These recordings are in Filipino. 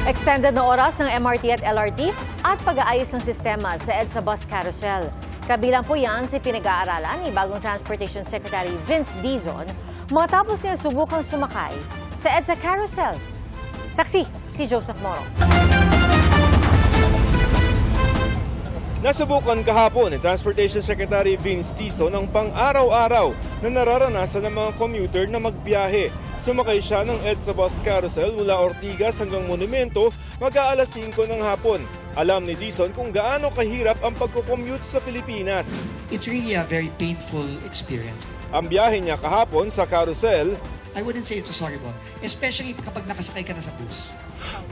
Extended na oras ng MRT at LRT at pag-aayos ng sistema sa EDSA Bus Carousel. Kabilang po yan sa pinag-aaralan ni bagong Transportation Secretary Vince Dizon matapos niya subukang sumakay sa EDSA Carousel. Saksi si Joseph Moro. Nasubukan kahapon ni Transportation Secretary Vince Dizon ang pang-araw-araw na nararanasan ng mga commuter na magbiyahe. Sumakay siya ng EDSA Bus Carousel mula Ortigas hanggang Monumento mag-aalas 5 ng hapon. Alam ni Dizon kung gaano kahirap ang pagko-commute sa Pilipinas. It's really a very painful experience. Ang biyahe niya kahapon sa carousel, I wouldn't say it was horrible, especially kapag nakasakay ka na sa bus.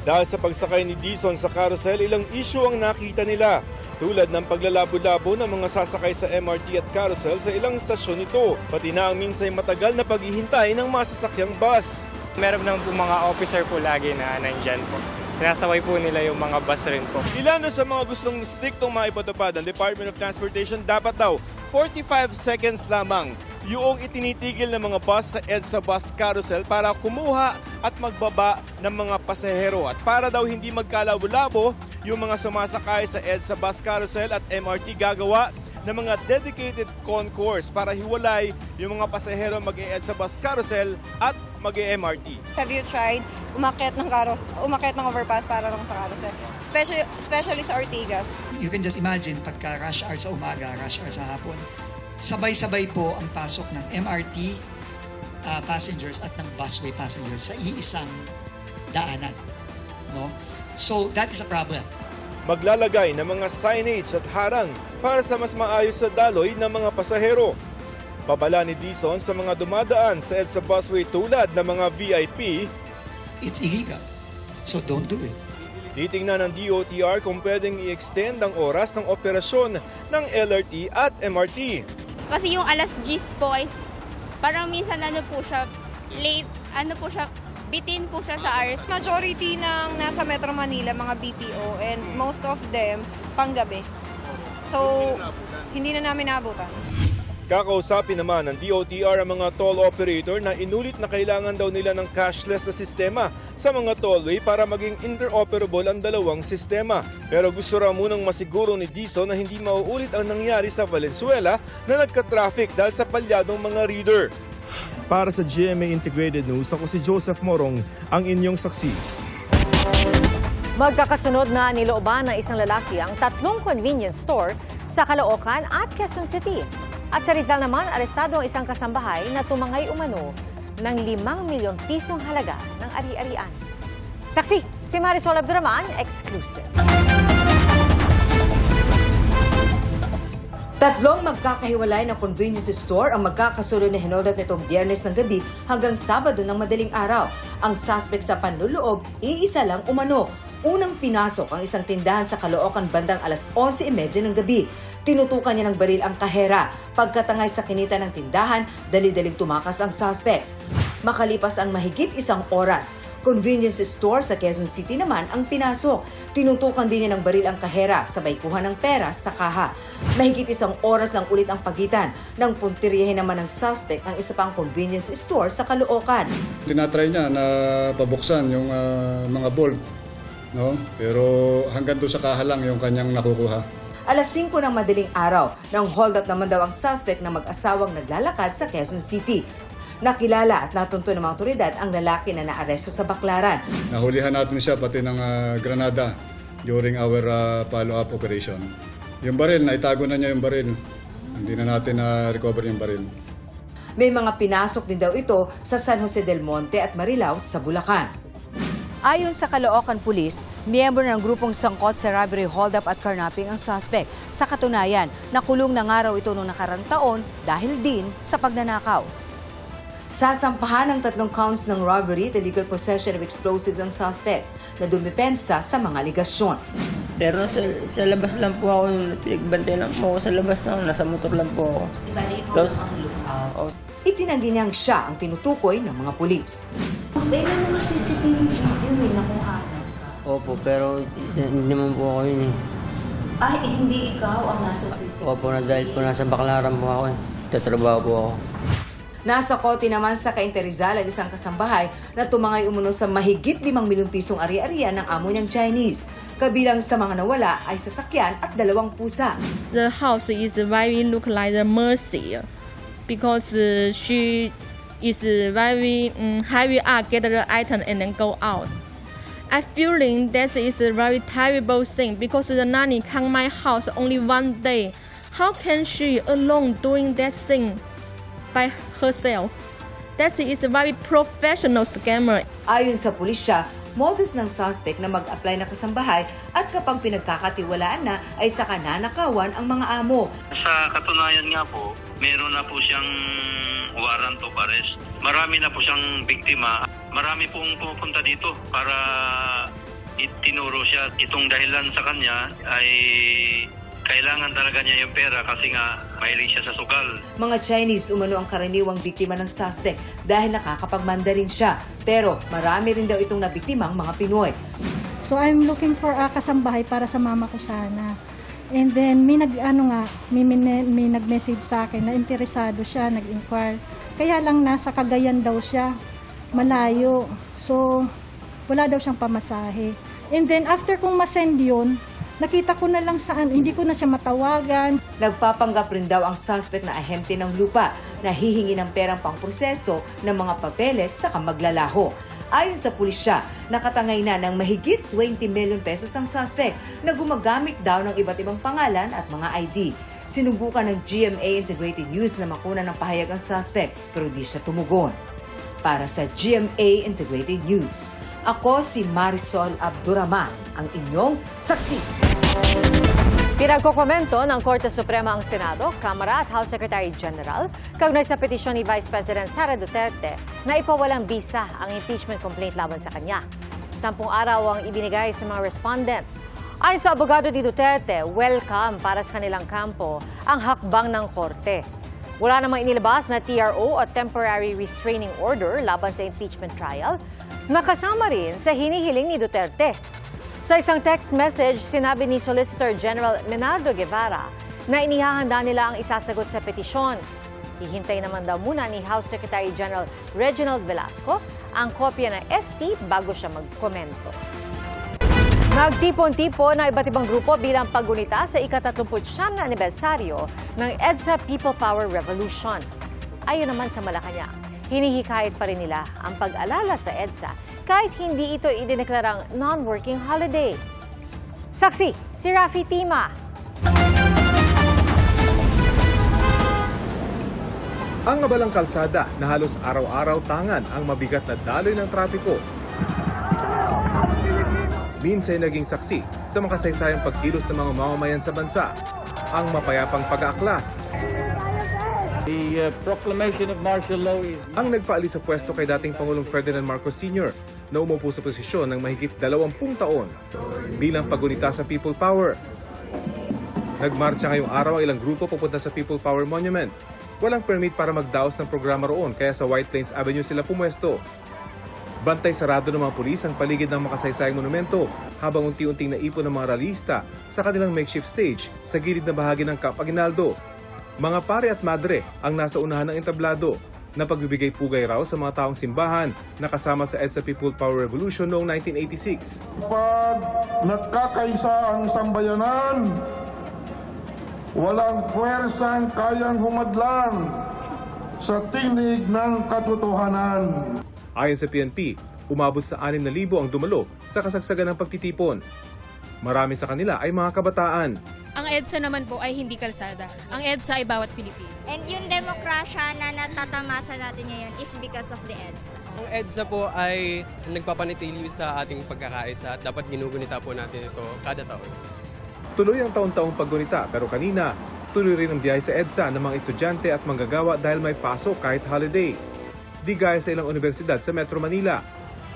dahil sa pagsakay ni Dizon sa carousel, ilang issue ang nakita nila. Tulad ng paglalabo-labo ng mga sasakay sa MRT at carousel sa ilang stasyon nito, pati na ang minsay matagal na paghihintay ng masasakyang bus. Meron ng mga officer po lagi na nandyan po. Sinasaway po nila yung mga bus rin po. Ilan sa mga gustong striktong maipatupad ng Department of Transportation, dapat daw 45 seconds lamang yung itinitigil ng mga bus sa EDSA Bus Carousel para kumuha at magbaba ng mga pasahero. At para daw hindi magkalabo-labo, yung mga sumasakay sa EDSA Bus Carousel at MRT gagawa ng mga dedicated concourse para hiwalay yung mga pasahero mag-EDSA Bus Carousel at mag-MRT. Have you tried umakyat ng overpass para lang sa carousel? Especially sa Ortigas. You can just imagine pagka rush hour sa umaga, rush hour sa hapon, sabay-sabay po ang pasok ng MRT passengers at ng busway passengers sa iisang daanan. No? So that is a problem. Maglalagay ng mga signage at harang para sa mas maayos sa daloy ng mga pasahero. Babala ni Dizon sa mga dumadaan sa EDSA busway tulad ng mga VIP, It's illegal. So don't do it. titingnan ng DOTR kung pwedeng i-extend ang oras ng operasyon ng LRT at MRT. Kasi yung alas 10 po ay parang minsan late, bitin po siya sa hours. Majority ng nasa Metro Manila, mga BPO, and most of them, panggabi. So, hindi na namin naabutan. Kakausapin naman ng DOTR ang mga toll operator na inulit na kailangan daw nila ng cashless na sistema sa mga tollway para maging interoperable ang dalawang sistema. Pero gusto raw munang masiguro ni Dizon na hindi mauulit ang nangyari sa Valenzuela na nagka-traffic dahil sa palyadong mga reader. Para sa GMA Integrated News, ako si Joseph Morong, ang inyong saksi. Magkakasunod na nilooban ng isang lalaki ang 3 convenience store sa Caloocan at Quezon City. At sa Rizal naman, arestado ang isang kasambahay na tumangay umano ng 5 milyong pisong halaga ng ari-arian. Saksi, si Marisol Abduraman, exclusive. 3 magkakahiwalay ng convenience store ang magkakasunod na hinoldap nitong Biyernes ng gabi hanggang Sabado ng madaling araw. Ang suspect sa panluloob, iisa lang umano. Unang pinasok ang isang tindahan sa Caloocan bandang alas 11:30 ng gabi. Tinutukan niya ng baril ang kahera. Pagkatangay sa kinita ng tindahan, dali-daling tumakas ang suspect. Makalipas ang mahigit 1 oras, convenience store sa Quezon City naman ang pinasok. Tinutukan din niya ng baril ang kahera, sabay kuha ng pera sa kaha. Mahigit 1 oras ng ulit ang pagitan nang puntiryahin naman ng suspect ang isa pang convenience store sa Caloocan. Tinatry niya na pabuksan yung mga bulb, no? Pero hanggang doon sa kaha lang yung kanyang nakukuha. Alas 5 ng madaling araw, nang hold up naman daw ang suspect na mag-asawang naglalakad sa Quezon City. Nakilala at natunto ng mga otoridad ang lalaki na naaresto sa Baclaran. Nahulihan natin siya pati ng granada during our follow-up operation. Yung baril, naitago na niya yung baril. Hindi na natin na-recover yung baril. May mga pinasok din daw ito sa San Jose del Monte at Marilao sa Bulacan. Ayon sa Caloocan Police, miyembro ng grupong sangkot sa robbery, hold-up at carnapping ang suspect. Sa katunayan, nakulong na nga raw ito noong nakarang taon dahil din sa pagnanakaw. Sasampahan ng 3 counts ng robbery at illegal possession of explosives ang suspect na dumipensa sa mga aligasyon. Pero sa labas lang po ako, pinagbantay lang po ako sa labas na, nasa motor lang po ako. Tapos, Itinanggi niyang siya ang tinutukoy ng mga pulis. May mga CCTV video na kung hanap ka. opo, pero hindi naman po ako yun eh. Ay, hindi ikaw ang nasa CCTV. Opo, na dahil po nasa Baclaran po ako eh. Tatrabaho po ako. Nasa kote naman sa Cainta Rizal ang isang kasambahay na tumangay umuno sa mahigit 5 milyong pisong ari-arian ng amo niyang Chinese. Kabilang sa mga nawala ay sasakyan at 2 pusa. The house is very look like the Mercy because she is very heavy get the item and then go out. I feeling that is a very terrible thing because the nanny come my house only 1 day. How can she alone doing that thing by herself? That is a very professional scammer. Ayon sa pulisya, modus ng suspect na mag-apply na kasambahay at kapag pinagkakatiwalaan na ay saka nanakawan ang mga amo. Sa katunayan nga po, meron na po siyang warrant of arrest. Marami na po siyang biktima. Marami pong pupunta dito para itinuro siya. Itong dahilan sa kanya ay kailangan talaga niya yung pera kasi nga mahilig siya sa sugal. Mga Chinese umano ang karaniwang biktima ng suspect dahil nakakapag-Mandarin siya. Pero marami rin daw itong nabiktimang mga Pinoy. So I'm looking for a kasambahay para sa mama ko sana. And then may nag-message sa akin na interesado siya, nag-inquire. Kaya lang nasa Cagayan daw siya, malayo. So wala daw siyang pamasahe. And then after kong masend yun, nakita ko na lang saan, hindi ko na siya matawagan. Nagpapanggap rin daw ang suspect na ahente ng lupa na hihingi ng perang pangproseso ng mga papeles sa maglalaho. Ayon sa pulisya, nakatangay na ng mahigit 20 million pesos ang suspect na gumagamit daw ng iba't ibang pangalan at mga ID. Sinubukan ng GMA Integrated News na makuna ng pahayag ang suspect pero di siya tumugon. Para sa GMA Integrated News, ako si Marisol Abduraman, ang inyong saksi. Pinagkokomento ng Korte Suprema ang Senado, Kamara at House Secretary General kaugnay sa petisyon ni Vice President Sara Duterte na ipawalang bisa ang impeachment complaint laban sa kanya. 10 araw ang ibinigay sa mga respondent. Ayon sa abogado ni Duterte, welcome para sa kanilang kampo ang hakbang ng Korte. Wala namang inilabas na TRO o Temporary Restraining Order laban sa impeachment trial, nakasama rin sa hinihiling ni Duterte. Sa isang text message, sinabi ni Solicitor General Menardo Guevara na inihahanda nila ang isasagot sa petisyon. Hihintay naman daw muna ni House Secretary General Reginald Velasco ang kopya ng SC bago siya magkomento. Nagtipon-tipon na iba't ibang grupo bilang paggunita sa ika-39 na anibersaryo ng EDSA People Power Revolution. Ayon naman sa Malacanang, hinihikayat pa rin nila ang pag-alala sa EDSA kahit hindi ito idineklarang non-working holiday. Saksi, si Rafi Tima. Ang abalang kalsada na halos araw-araw tangan ang mabigat na daloy ng trapiko. Minsan naging saksi sa makasaysayang pagkilos ng mga mamamayan sa bansa, ang mapayapang pag-aaklas. The proclamation of martial law is... Ang nagpaalis sa pwesto kay dating Pangulong Ferdinand Marcos Sr. na umupo sa posisyon ng mahigit 20 taon bilang pagunita sa People Power. Nagmarcha ngayong araw ang ilang grupo pupunta sa People Power Monument. Walang permit para magdaos ng programa roon kaya sa White Plains Avenue sila pumwesto. Bantay sarado ng mga pulis ang paligid ng makasaysayang monumento habang unti-unting naipon ng mga ralista sa kanilang makeshift stage sa gilid na bahagi ng Camp Aguinaldo. Mga pare at madre ang nasa unahan ng entablado na pagbibigay pugay raw sa mga taong simbahan na kasama sa EDSA People Power Revolution noong 1986. Pag nagkakaisa ang sambayanan, walang puwersang kayang humadlang sa tinig ng katotohanan. Ayon sa PNP, umabot sa 6,000 ang dumalo sa kasagsagan ng pagtitipon. Marami sa kanila ay mga kabataan. Ang EDSA naman po ay hindi kalsada. Ang EDSA ay bawat Pilipino. And yung demokrasya na natatamasa natin ngayon is because of the EDSA. Ang EDSA po ay nagpapanatili sa ating pagkakaisa at dapat ginugunita po natin ito kada taon. Tuloy ang taon-taong paggunita pero kanina, tuloy rin ang biyahe sa EDSA ng mga estudyante at manggagawa dahil may pasok kahit holiday. Di gaya sa ilang universidad sa Metro Manila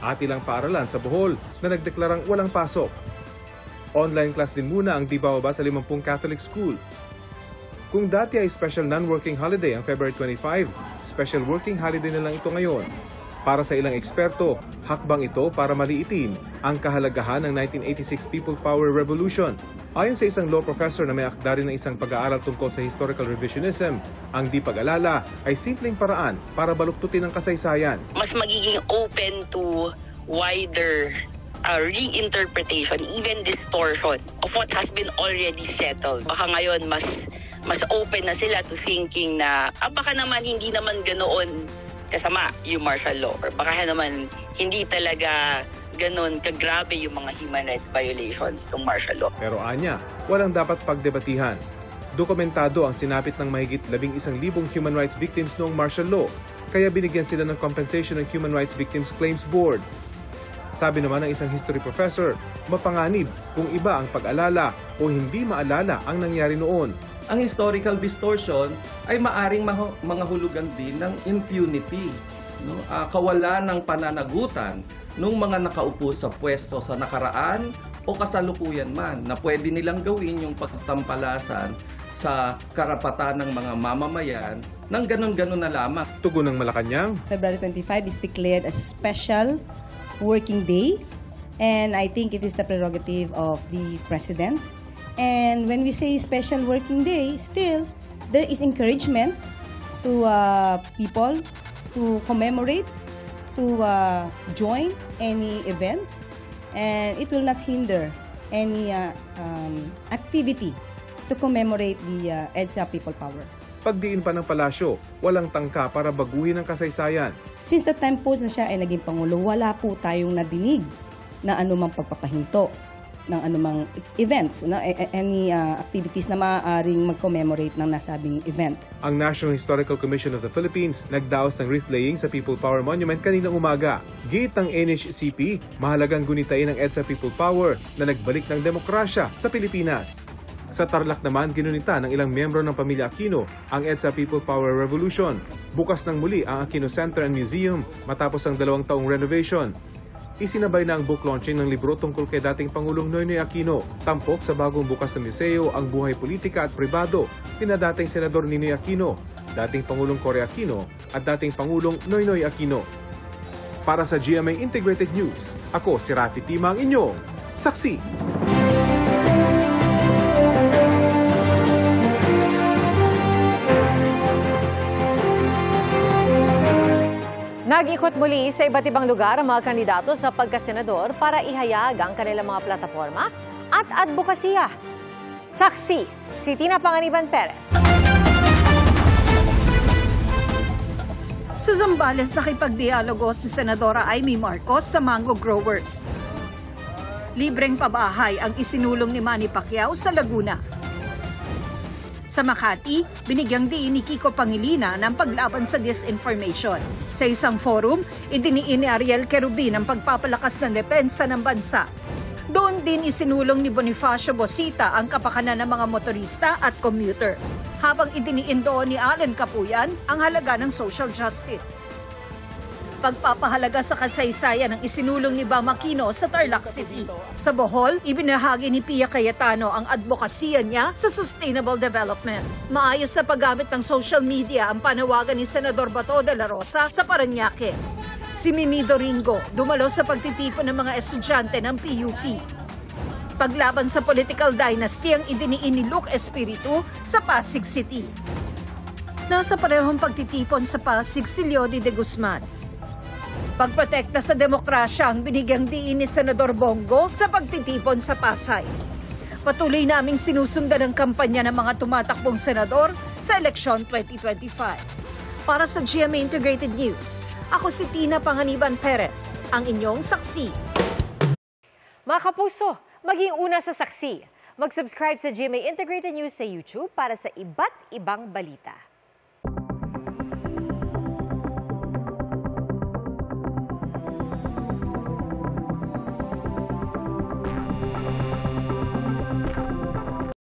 at ilang paaralan sa Bohol na nagdeklarang walang pasok. Online class din muna ang di bababa sa 50 Catholic school. Kung dati ay special non-working holiday ang February 25, special working holiday na lang ito ngayon. Para sa ilang eksperto, hakbang ito para maliitin ang kahalagahan ng 1986 People Power Revolution. Ayon sa isang law professor na may akda rin ng isang pag-aaral tungkol sa historical revisionism, ang di pag-alala ay simpleng paraan para baluktutin ang kasaysayan. Mas magiging open to wider reinterpretation, even distortion of what has been already settled. Baka ngayon mas open na sila to thinking na baka naman hindi naman ganoon kasama yung martial law, or baka naman hindi talaga ganon kagrabe yung mga human rights violations ng martial law. Pero anya, walang dapat pagdebatihan. Dokumentado ang sinapit ng mahigit 11,000 human rights victims noong martial law, kaya binigyan sila ng compensation ng Human Rights Victims Claims Board. Sabi naman ng isang history professor, mapanganib kung iba ang pag-alala o hindi maalala ang nangyari noon. Ang historical distortion ay maaring mga hulugan din ng impunity, no? Kawalan ng pananagutan ng mga nakaupo sa pwesto sa nakaraan o kasalukuyan man na pwede nilang gawin yung pagtampalasan sa karapatan ng mga mamamayan ng ganon-ganon na lamang. Tugon ng Malacanang, February 25 is declared a special working day, and I think it is the prerogative of the President. And when we say special working day, still, there is encouragement to people to commemorate, to join any event, and it will not hinder any activity to commemorate the EDSA People Power. Pagdiin pa ng palasyo, walang tangka para baguhin ang kasaysayan. Since the time po na siya ay naging Pangulo, wala po tayong nadinig na anumang pagpapahinto ng anumang events, any activities na maaaring mag-commemorate ng nasabing event. Ang National Historical Commission of the Philippines nagdaos ng wreath-laying sa People Power Monument kaninang umaga. Giit ng NHCP, mahalagang gunitain ng EDSA People Power na nagbalik ng demokrasya sa Pilipinas. Sa Tarlac naman, ginunita ng ilang miyembro ng pamilya Aquino ang EDSA People Power Revolution. Bukas ng muli ang Aquino Center and Museum matapos ang 2 taong renovation. Isinabay na ang book launching ng libro tungkol kay dating Pangulong Noynoy Aquino. Tampok sa bagong bukas na museo ang buhay politika at pribado kina dating Senador Ninoy Aquino, dating Pangulong Cory Aquino at dating Pangulong Noynoy Aquino. Para sa GMA Integrated News, ako si Rafi Tima, ang inyong saksi. Nag-ikot muli sa iba't ibang lugar ang mga kandidato sa pagkasenador para ihayag ang kanilang mga plataforma at advokasya. Saksi, si Tina Panganiban Perez. Sa Zambales, nakipagdialogo si Senadora Amy Marcos sa mango growers. Libreng pabahay ang isinulong ni Manny Pacquiao sa Laguna. Sa Makati, binigyang diin ni Kiko Pangilinan ang paglaban sa disinformation. Sa isang forum, idiniin ni Ariel Querubin ang pagpapalakas ng depensa ng bansa. Doon din isinulong ni Bonifacio Bosita ang kapakanan ng mga motorista at commuter. Habang idiniin doon ni Allen Capuyan ang halaga ng social justice. Pagpapahalaga sa kasaysayan ng isinulong ni Bam Aquino sa Tarlac City. Sa Bohol, ibinahagi ni Pia Cayetano ang advokasya niya sa sustainable development. Maayos sa paggamit ng social media ang panawagan ni Senador Bato de la Rosa sa Parañaque. Si Mimi Doringo dumalo sa pagtitipon ng mga estudyante ng PUP. Paglaban sa political dynasty ang idiniin ni Luke Espiritu sa Pasig City. Nasa parehong pagtitipon sa Pasig si Leody de Guzman. Pagprotekta sa demokrasya ang binigyang diin ni Senador Bongo sa pagtitipon sa Pasay. Patuloy naming sinusundan ang kampanya ng mga tumatakbong senador sa eleksyon 2025. Para sa GMA Integrated News, ako si Tina Panganiban Perez, ang inyong saksi. Mga kapuso, maging una sa saksi. Mag-subscribe sa GMA Integrated News sa YouTube para sa iba't ibang balita.